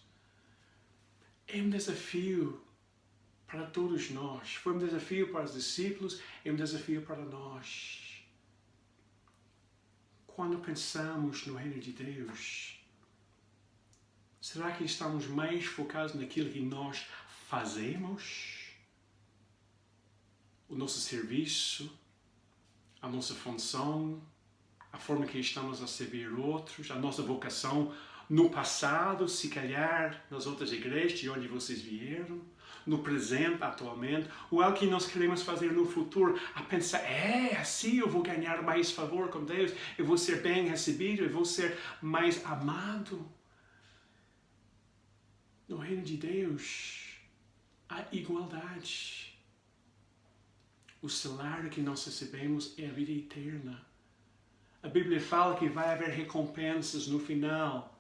É um desafio para todos nós. Foi um desafio para os discípulos, é um desafio para nós. Quando pensamos no reino de Deus, será que estamos mais focados naquilo que nós fazemos? O nosso serviço, a nossa função, a forma que estamos a servir outros, a nossa vocação no passado, se calhar nas outras igrejas de onde vocês vieram, no presente, atualmente, ou algo que nós queremos fazer no futuro, a pensar, assim eu vou ganhar mais favor com Deus, eu vou ser bem recebido, eu vou ser mais amado. No reino de Deus, há igualdade. O salário que nós recebemos é a vida eterna. A Bíblia fala que vai haver recompensas no final.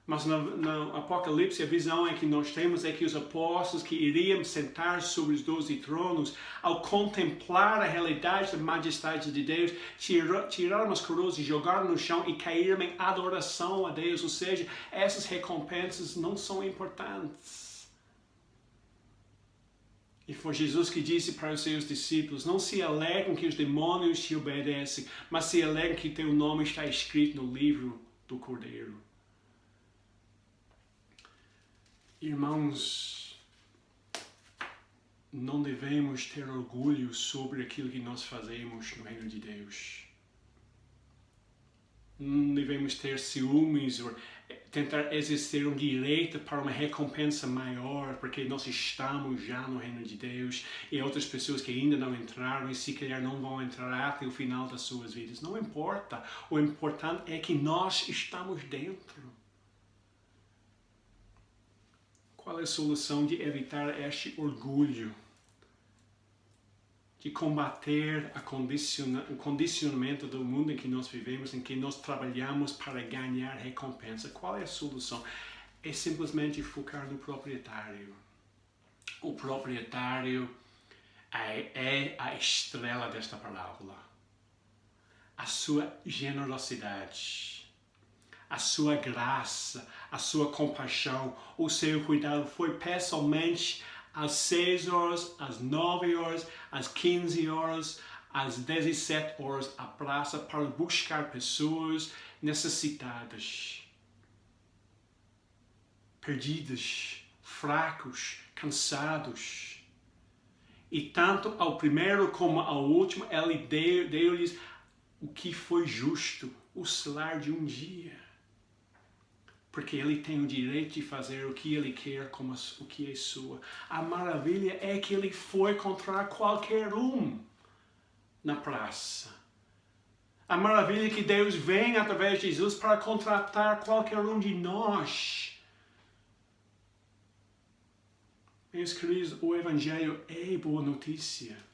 Mas no Apocalipse, a visão que nós temos é que os apóstolos que iriam sentar sobre os 12 tronos, ao contemplar a realidade da majestade de Deus, tiraram as coroas e jogaram no chão e caíram em adoração a Deus. Ou seja, essas recompensas não são importantes. E foi Jesus que disse para os seus discípulos, não se alegrem que os demônios te obedecem, mas se alegrem que teu nome está escrito no livro do Cordeiro. Irmãos, não devemos ter orgulho sobre aquilo que nós fazemos no reino de Deus. Não devemos ter ciúmes ou tentar exercer um direito para uma recompensa maior, porque nós estamos já no reino de Deus e outras pessoas que ainda não entraram e se calhar não vão entrar até o final das suas vidas. Não importa. O importante é que nós estamos dentro. Qual é a solução de evitar este orgulho? De combater o condicionamento do mundo em que nós vivemos, em que nós trabalhamos para ganhar recompensa. Qual é a solução? É simplesmente focar no proprietário. O proprietário é a estrela desta parábola. A sua generosidade, a sua graça, a sua compaixão, o seu cuidado foi pessoalmente às 6 horas, às 9 horas, às 15 horas, às 17 horas, à praça para buscar pessoas necessitadas, perdidas, fracos, cansados. E tanto ao primeiro como ao último, ele deu-lhes o que foi justo, o salário de um dia. Porque ele tem o direito de fazer o que ele quer como o que é sua. A maravilha é que ele foi encontrar qualquer um na praça. A maravilha é que Deus vem através de Jesus para contratar qualquer um de nós. Meus queridos, o Evangelho é boa notícia.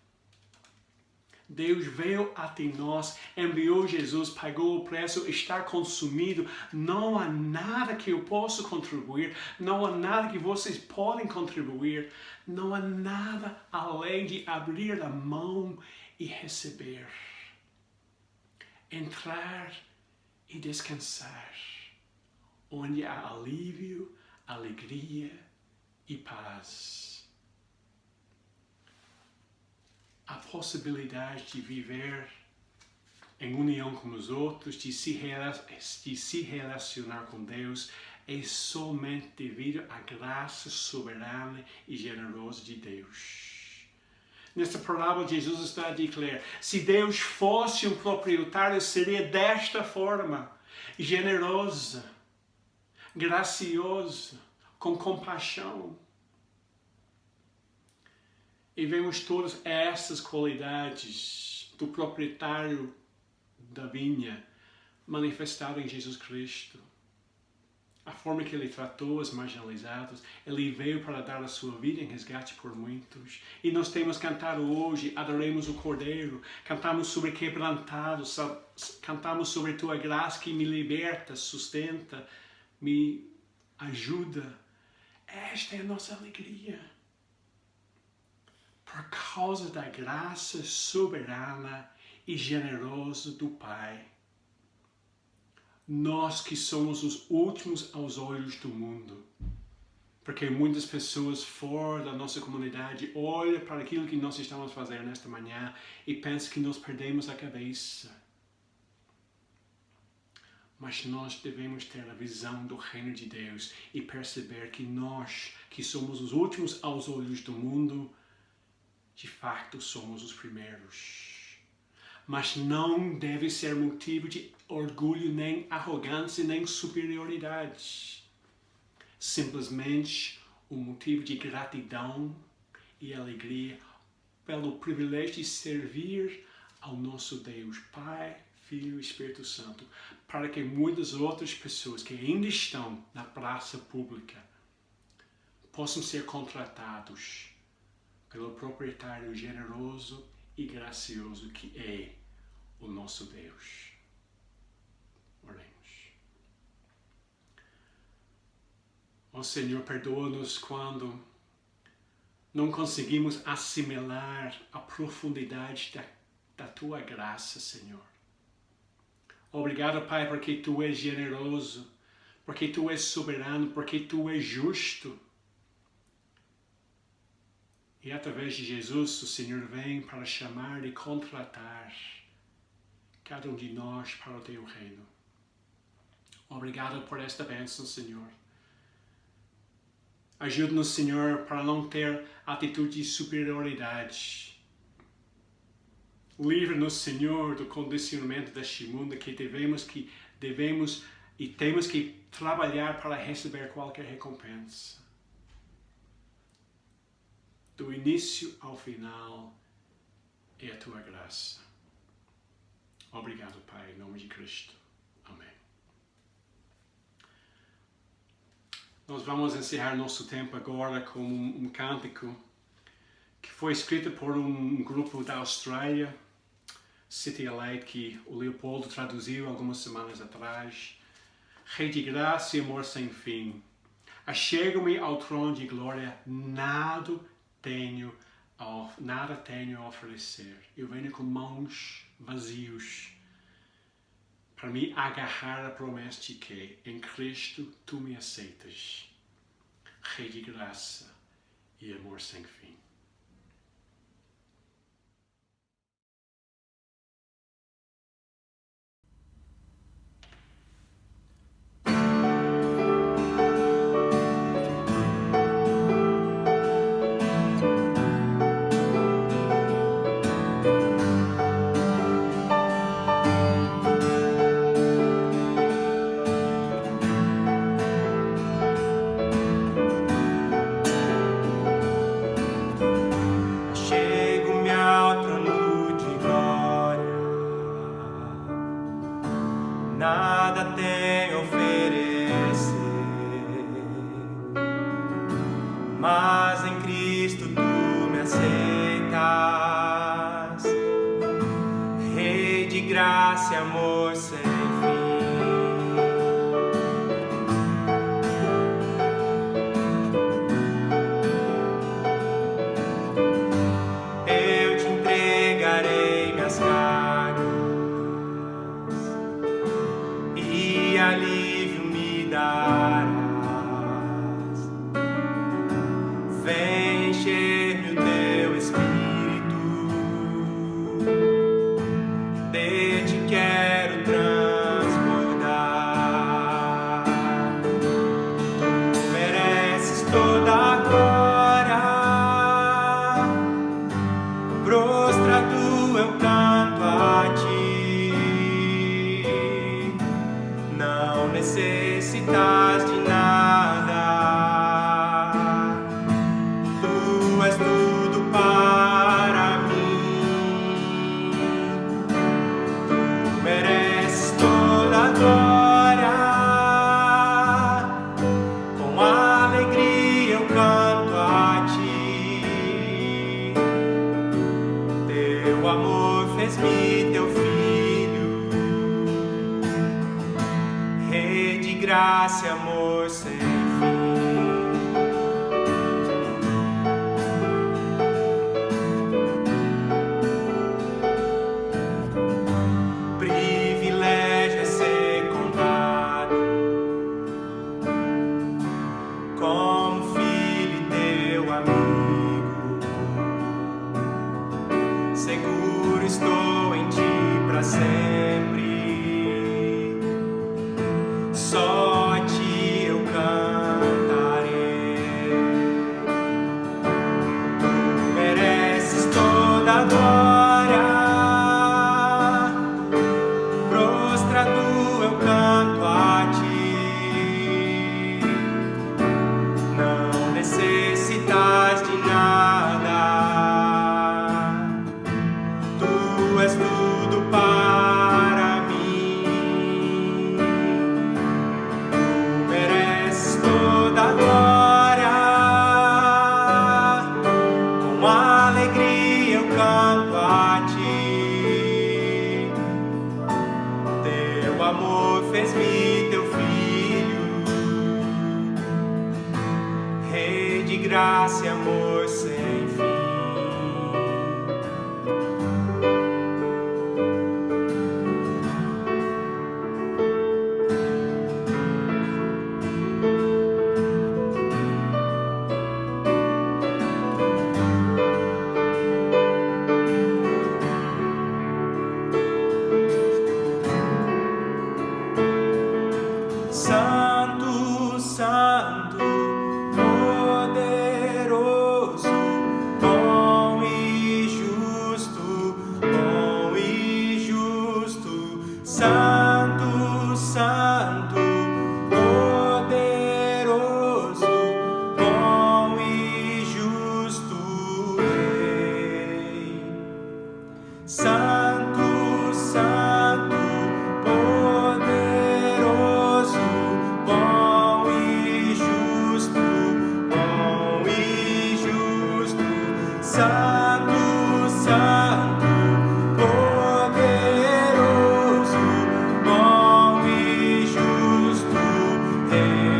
Deus veio até nós, enviou Jesus, pagou o preço, está consumido. Não há nada que eu possa contribuir, não há nada que vocês podem contribuir, não há nada além de abrir a mão e receber. Entrar e descansar, onde há alívio, alegria e paz. A possibilidade de viver em união com os outros, de se relacionar com Deus, é somente devido à graça soberana e generosa de Deus. Nesta parábola, Jesus está a declarar, se Deus fosse um proprietário, seria desta forma, generosa, graciosa, com compaixão. E vemos todas essas qualidades do proprietário da vinha manifestadas em Jesus Cristo. a forma que Ele tratou os marginalizados. Ele veio para dar a sua vida em resgate por muitos. E nós temos cantado hoje, adoremos o Cordeiro, cantamos sobre quebrantados, cantamos sobre Tua graça que me liberta, sustenta, me ajuda. Esta é a nossa alegria. Por causa da graça soberana e generosa do Pai, nós que somos os últimos aos olhos do mundo, porque muitas pessoas fora da nossa comunidade olham para aquilo que nós estamos fazendo nesta manhã e pensam que nós perdemos a cabeça. Mas nós devemos ter a visão do reino de Deus e perceber que nós, que somos os últimos aos olhos do mundo, de fato somos os primeiros. Mas não deve ser motivo de orgulho, nem arrogância, nem superioridade. Simplesmente um motivo de gratidão e alegria pelo privilégio de servir ao nosso Deus, Pai, Filho e Espírito Santo, para que muitas outras pessoas que ainda estão na praça pública possam ser contratados pelo proprietário generoso e gracioso que é o nosso Deus. Oremos. Ó Senhor, perdoa-nos quando não conseguimos assimilar a profundidade da Tua graça, Senhor. Obrigado, Pai, porque Tu és generoso, porque Tu és soberano, porque Tu és justo. E através de Jesus, o Senhor vem para chamar e contratar cada um de nós para o Teu reino. Obrigado por esta bênção, Senhor. Ajuda-nos, Senhor, para não ter atitude de superioridade. Livra-nos, Senhor, do condicionamento deste mundo que devemos e temos que trabalhar para receber qualquer recompensa. Do início ao final é a Tua graça. Obrigado, Pai, em nome de Cristo. Amém. Nós vamos encerrar nosso tempo agora com um cântico que foi escrito por um grupo da Austrália, City Light, que o Leopoldo traduziu algumas semanas atrás. Rei de graça e amor sem fim, achego-me ao trono de glória, nada tenho a oferecer. Eu venho com mãos vazios para me agarrar a promessa de que em Cristo Tu me aceitas, Rei de graça e amor sem fim. Chego-me ao trono de glória, nada tenho a oferecer, mas em Cristo Tu me aceitas, Rei de graça e amor sem fim. Eu te entregarei minhas cargas e alívio me darás. Vem encher-me o Teu Espírito, de Ti quero graça e amor sem fim. Privilégio é ser contado como filho e teu amigo. Seguro estou em ti para sempre. Só a ti eu cantarei. Tu mereces toda a glória. Prostrado eu canto a ti. Não necessitas de nada. Tu és tudo para mim. Tu mereces toda a glória. Com alegria eu canto a ti. Teu amor fez-me teu filho. Rei de graça e amor sem fim. Santo, Santo, poderoso, bom e justo, bom e justo. Santo, Santo, poderoso, bom e justo Rei. Santo, Santo, poderoso, bom e justo, bom e justo. Santo, Santo, poderoso, bom e justo Rei.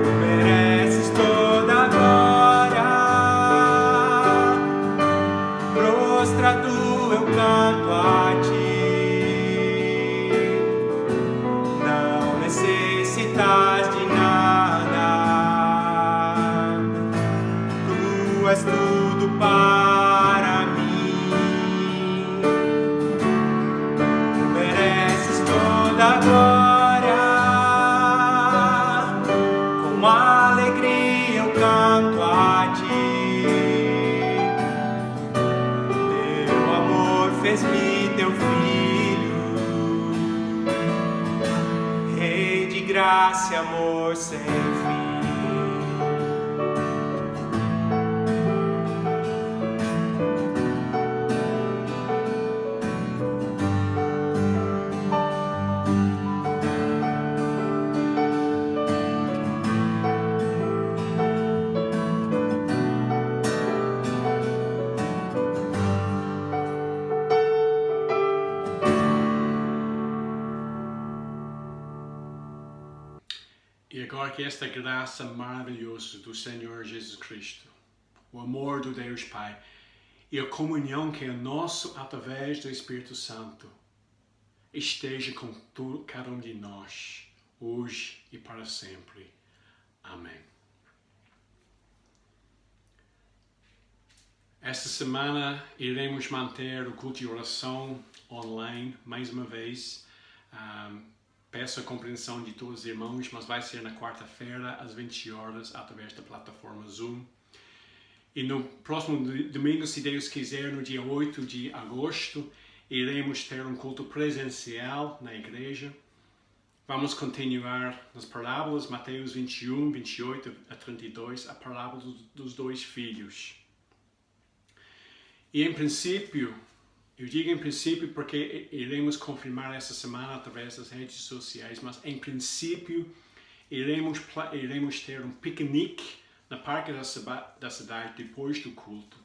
Tu mereces toda a glória. Prostrado eu canto a ti. Não necessitas de nada. Tu és tudo para mim. Tu mereces toda a glória. Com alegria eu canto a ti. Teu amor fez-me teu filho. Rei de graça e amor sem fim. E agora que esta graça maravilhosa do Senhor Jesus Cristo, o amor do Deus Pai e a comunhão que é nosso através do Espírito Santo esteja com cada um de nós, hoje e para sempre. Amém. Esta semana iremos manter o culto de oração online mais uma vez. Peço a compreensão de todos os irmãos, mas vai ser na quarta-feira, às 20 horas, através da plataforma Zoom. E no próximo domingo, se Deus quiser, no dia 8 de agosto, iremos ter um culto presencial na igreja. Vamos continuar nas parábolas, Mateus 21, 28 a 32, a parábola dos dois filhos. E em princípio, eu digo em princípio porque iremos confirmar essa semana através das redes sociais, mas em princípio iremos ter um piquenique na Parque da Cidade depois do culto.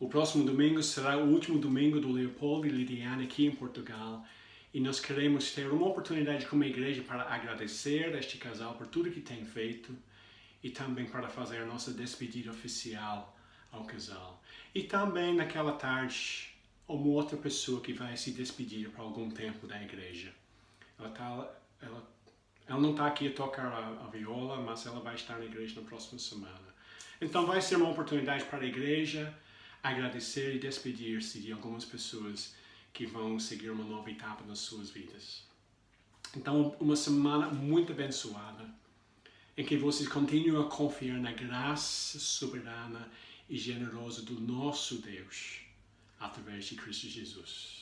O próximo domingo será o último domingo do Leopoldo e Lidiane aqui em Portugal E nós queremos ter uma oportunidade como igreja para agradecer este casal por tudo que tem feito e também para fazer a nossa despedida oficial ao casal. E também naquela tarde, uma outra pessoa que vai se despedir por algum tempo da igreja. Ela não está aqui a tocar a viola, mas ela vai estar na igreja na próxima semana. Então vai ser uma oportunidade para a igreja agradecer e despedir-se de algumas pessoas que vão seguir uma nova etapa nas suas vidas. Então, uma semana muito abençoada, em que vocês continuem a confiar na graça soberana e generosa do nosso Deus, através de Cristo Jesus.